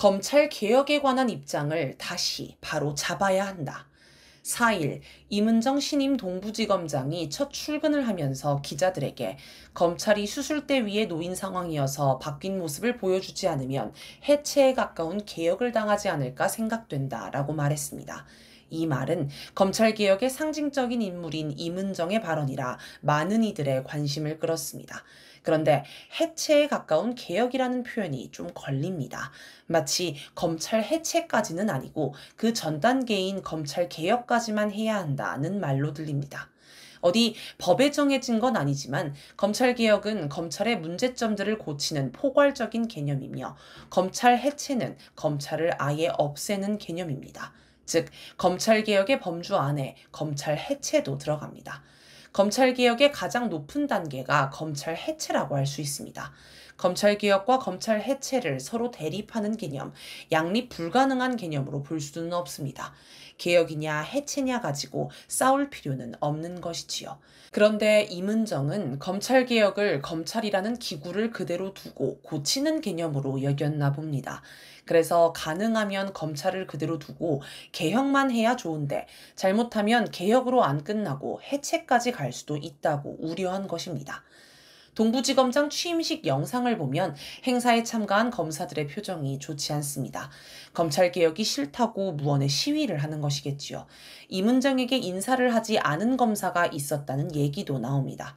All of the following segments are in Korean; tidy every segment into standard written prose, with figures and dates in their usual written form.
검찰 개혁에 관한 입장을 다시 바로 잡아야 한다. 4일 임은정 신임 동부지검장이 첫 출근을 하면서 기자들에게 검찰이 수술대 위에 놓인 상황이어서 바뀐 모습을 보여주지 않으면 해체에 가까운 개혁을 당하지 않을까 생각된다라고 말했습니다. 이 말은 검찰개혁의 상징적인 인물인 임은정의 발언이라 많은 이들의 관심을 끌었습니다. 그런데 해체에 가까운 개혁이라는 표현이 좀 걸립니다. 마치 검찰 해체까지는 아니고 그 전 단계인 검찰 개혁까지만 해야 한다는 말로 들립니다. 어디 법에 정해진 건 아니지만 검찰 개혁은 검찰의 문제점들을 고치는 포괄적인 개념이며 검찰 해체는 검찰을 아예 없애는 개념입니다. 즉, 검찰 개혁의 범주 안에 검찰 해체도 들어갑니다. 검찰개혁의 가장 높은 단계가 검찰 해체라고 할 수 있습니다. 검찰개혁과 검찰 해체를 서로 대립하는 개념, 양립 불가능한 개념으로 볼 수는 없습니다. 개혁이냐 해체냐 가지고 싸울 필요는 없는 것이지요. 그런데 임은정은 검찰개혁을 검찰이라는 기구를 그대로 두고 고치는 개념으로 여겼나 봅니다. 그래서 가능하면 검찰을 그대로 두고 개혁만 해야 좋은데 잘못하면 개혁으로 안 끝나고 해체까지 갈 수도 있다고 우려한 것입니다. 동부지검장 취임식 영상을 보면 행사에 참가한 검사들의 표정이 좋지 않습니다. 검찰개혁이 싫다고 무언의 시위를 하는 것이겠지요. 임은정에게 인사를 하지 않은 검사가 있었다는 얘기도 나옵니다.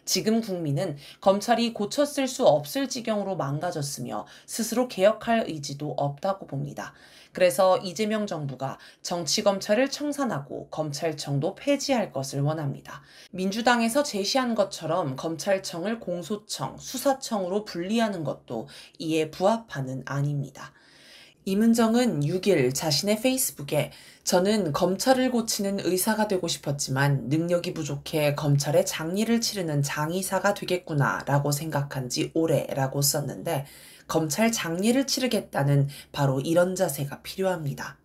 지금 국민은 검찰이 고쳤을 수 없을 지경으로 망가졌으며 스스로 개혁할 의지도 없다고 봅니다. 그래서 이재명 정부가 정치검찰을 청산하고 검찰청도 폐지할 것을 원합니다. 민주당에서 제시한 것처럼 검찰청을 공소청, 수사청으로 분리하는 것도 이에 부합하는 안입니다. 임은정은 6일 자신의 페이스북에 저는 검찰을 고치는 의사가 되고 싶었지만 능력이 부족해 검찰의 장례를 치르는 장의사가 되겠구나 라고 생각한 지 오래라고 썼는데 검찰 장례를 치르겠다는 바로 이런 자세가 필요합니다.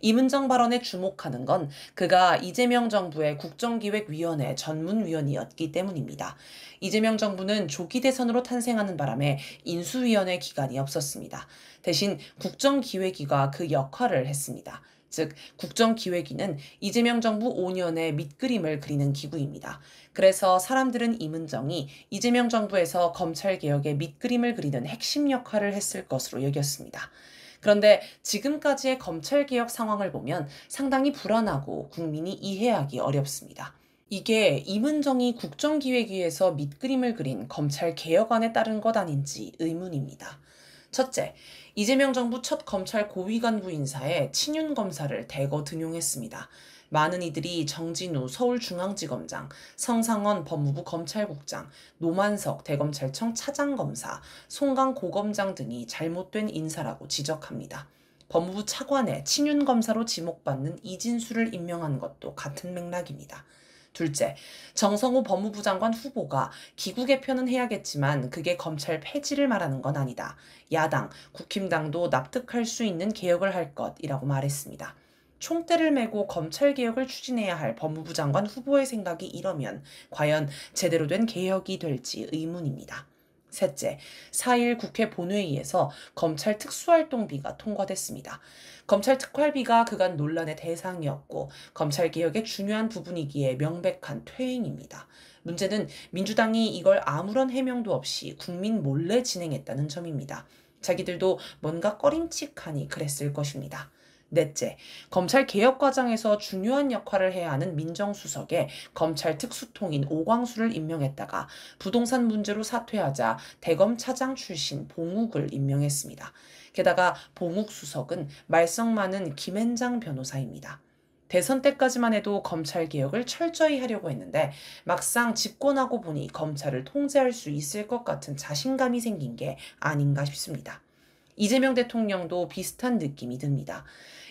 임은정 발언에 주목하는 건 그가 이재명 정부의 국정기획위원회 전문위원이었기 때문입니다. 이재명 정부는 조기 대선으로 탄생하는 바람에 인수위원회 기간이 없었습니다. 대신 국정기획위가 그 역할을 했습니다. 즉, 국정기획위는 이재명 정부 5년의 밑그림을 그리는 기구입니다. 그래서 사람들은 임은정이 이재명 정부에서 검찰개혁의 밑그림을 그리는 핵심 역할을 했을 것으로 여겼습니다. 그런데 지금까지의 검찰개혁 상황을 보면 상당히 불안하고 국민이 이해하기 어렵습니다. 이게 임은정이 국정기획위에서 밑그림을 그린 검찰개혁안에 따른 것 아닌지 의문입니다. 첫째, 이재명 정부 첫 검찰 고위간부 인사에 친윤 검사를 대거 등용했습니다. 많은 이들이 정진우 서울중앙지검장, 성상원 법무부 검찰국장, 노만석 대검찰청 차장검사, 송강 고검장 등이 잘못된 인사라고 지적합니다. 법무부 차관에 친윤 검사로 지목받는 이진수를 임명한 것도 같은 맥락입니다. 둘째, 정성호 법무부 장관 후보가 기구 개편은 해야겠지만 그게 검찰 폐지를 말하는 건 아니다. 야당, 국힘당도 납득할 수 있는 개혁을 할 것이라고 말했습니다. 총대를 메고 검찰개혁을 추진해야 할 법무부 장관 후보의 생각이 이러면 과연 제대로 된 개혁이 될지 의문입니다. 셋째, 4일 국회 본회의에서 검찰 특수활동비가 통과됐습니다. 검찰 특활비가 그간 논란의 대상이었고 검찰개혁의 중요한 부분이기에 명백한 퇴행입니다. 문제는 민주당이 이걸 아무런 해명도 없이 국민 몰래 진행했다는 점입니다. 자기들도 뭔가 꺼림칙하니 그랬을 것입니다. 넷째, 검찰 개혁 과정에서 중요한 역할을 해야 하는 민정수석에 검찰 특수통인 오광수를 임명했다가 부동산 문제로 사퇴하자 대검 차장 출신 봉욱을 임명했습니다. 게다가 봉욱 수석은 말썽 많은 김앤장 변호사입니다. 대선 때까지만 해도 검찰 개혁을 철저히 하려고 했는데 막상 집권하고 보니 검찰을 통제할 수 있을 것 같은 자신감이 생긴 게 아닌가 싶습니다. 이재명 대통령도 비슷한 느낌이 듭니다.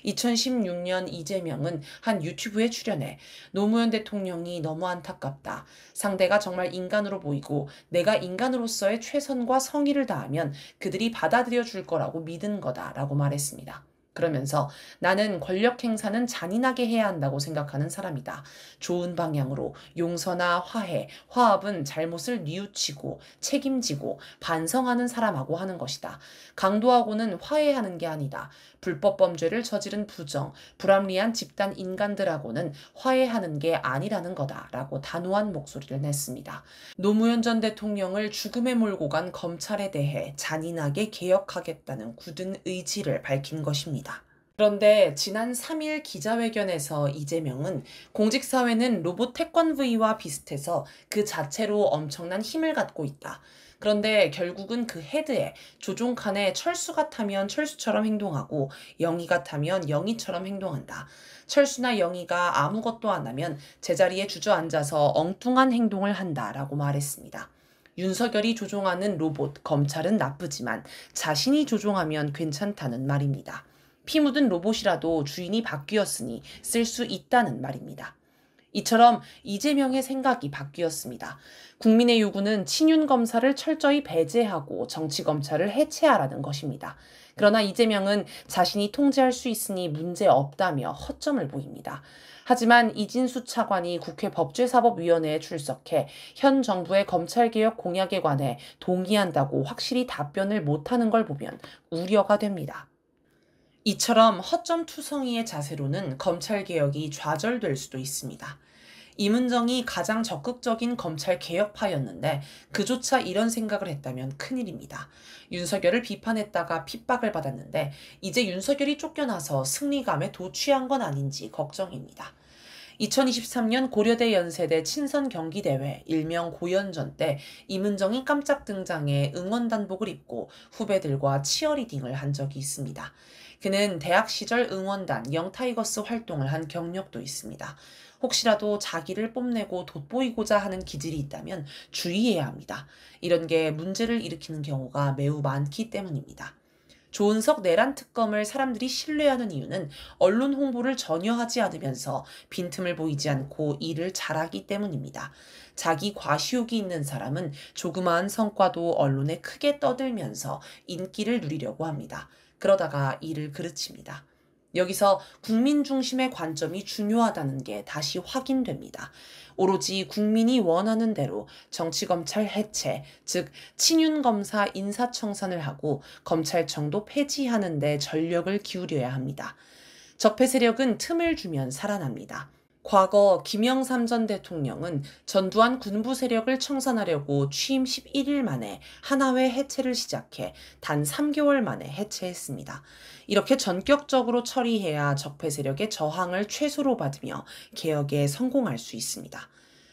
2016년 이재명은 한 유튜브에 출연해 노무현 대통령이 너무 안타깝다. 상대가 정말 인간으로 보이고 내가 인간으로서의 최선과 성의를 다하면 그들이 받아들여 줄 거라고 믿은 거다라고 말했습니다. 그러면서 나는 권력 행사는 잔인하게 해야 한다고 생각하는 사람이다. 좋은 방향으로 용서나 화해, 화합은 잘못을 뉘우치고 책임지고 반성하는 사람하고 하는 것이다. 강도하고는 화해하는 게 아니다. 불법 범죄를 저지른 부정, 불합리한 집단 인간들하고는 화해하는 게 아니라는 거다라고 단호한 목소리를 냈습니다. 노무현 전 대통령을 죽음에 몰고 간 검찰에 대해 잔인하게 개혁하겠다는 굳은 의지를 밝힌 것입니다. 그런데 지난 3일 기자회견에서 이재명은 공직사회는 로봇 태권브이와 비슷해서 그 자체로 엄청난 힘을 갖고 있다. 그런데 결국은 그 헤드에 조종칸에 철수가 타면 철수처럼 행동하고 영희가 타면 영희처럼 행동한다. 철수나 영희가 아무것도 안 하면 제자리에 주저앉아서 엉뚱한 행동을 한다라고 말했습니다. 윤석열이 조종하는 로봇, 검찰은 나쁘지만 자신이 조종하면 괜찮다는 말입니다. 피 묻은 로봇이라도 주인이 바뀌었으니 쓸 수 있다는 말입니다. 이처럼 이재명의 생각이 바뀌었습니다. 국민의 요구는 친윤 검사를 철저히 배제하고 정치 검찰을 해체하라는 것입니다. 그러나 이재명은 자신이 통제할 수 있으니 문제 없다며 허점을 보입니다. 하지만 이진수 차관이 국회 법제사법위원회에 출석해 현 정부의 검찰개혁 공약에 관해 동의한다고 확실히 답변을 못하는 걸 보면 우려가 됩니다. 이처럼 허점투성이의 자세로는 검찰개혁이 좌절될 수도 있습니다. 임은정이 가장 적극적인 검찰 개혁파였는데 그조차 이런 생각을 했다면 큰일입니다. 윤석열을 비판했다가 핍박을 받았는데 이제 윤석열이 쫓겨나서 승리감에 도취한 건 아닌지 걱정입니다. 2023년 고려대 연세대 친선 경기대회 일명 고연전 때 임은정이 깜짝 등장해 응원단복을 입고 후배들과 치어리딩을 한 적이 있습니다. 그는 대학 시절 응원단 영타이거스 활동을 한 경력도 있습니다. 혹시라도 자기를 뽐내고 돋보이고자 하는 기질이 있다면 주의해야 합니다. 이런 게 문제를 일으키는 경우가 매우 많기 때문입니다. 조은석 내란 특검을 사람들이 신뢰하는 이유는 언론 홍보를 전혀 하지 않으면서 빈틈을 보이지 않고 일을 잘하기 때문입니다. 자기 과시욕이 있는 사람은 조그마한 성과도 언론에 크게 떠들면서 인기를 누리려고 합니다. 그러다가 일을 그르칩니다. 여기서 국민 중심의 관점이 중요하다는 게 다시 확인됩니다. 오로지 국민이 원하는 대로 정치검찰 해체, 즉 친윤검사 인사청산을 하고 검찰청도 폐지하는 데 전력을 기울여야 합니다. 적폐 세력은 틈을 주면 살아납니다. 과거 김영삼 전 대통령은 전두환 군부 세력을 청산하려고 취임 11일 만에 하나회 해체를 시작해 단 3개월 만에 해체했습니다. 이렇게 전격적으로 처리해야 적폐 세력의 저항을 최소로 받으며 개혁에 성공할 수 있습니다.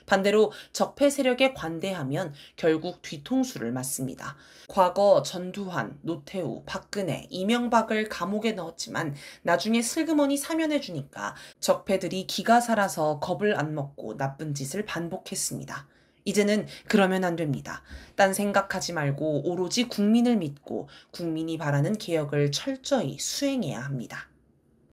반대로 적폐 세력에 관대하면 결국 뒤통수를 맞습니다. 과거 전두환, 노태우, 박근혜, 이명박을 감옥에 넣었지만 나중에 슬그머니 사면해 주니까 적폐들이 기가 살아서 겁을 안 먹고 나쁜 짓을 반복했습니다. 이제는 그러면 안 됩니다. 딴 생각하지 말고 오로지 국민을 믿고 국민이 바라는 개혁을 철저히 수행해야 합니다.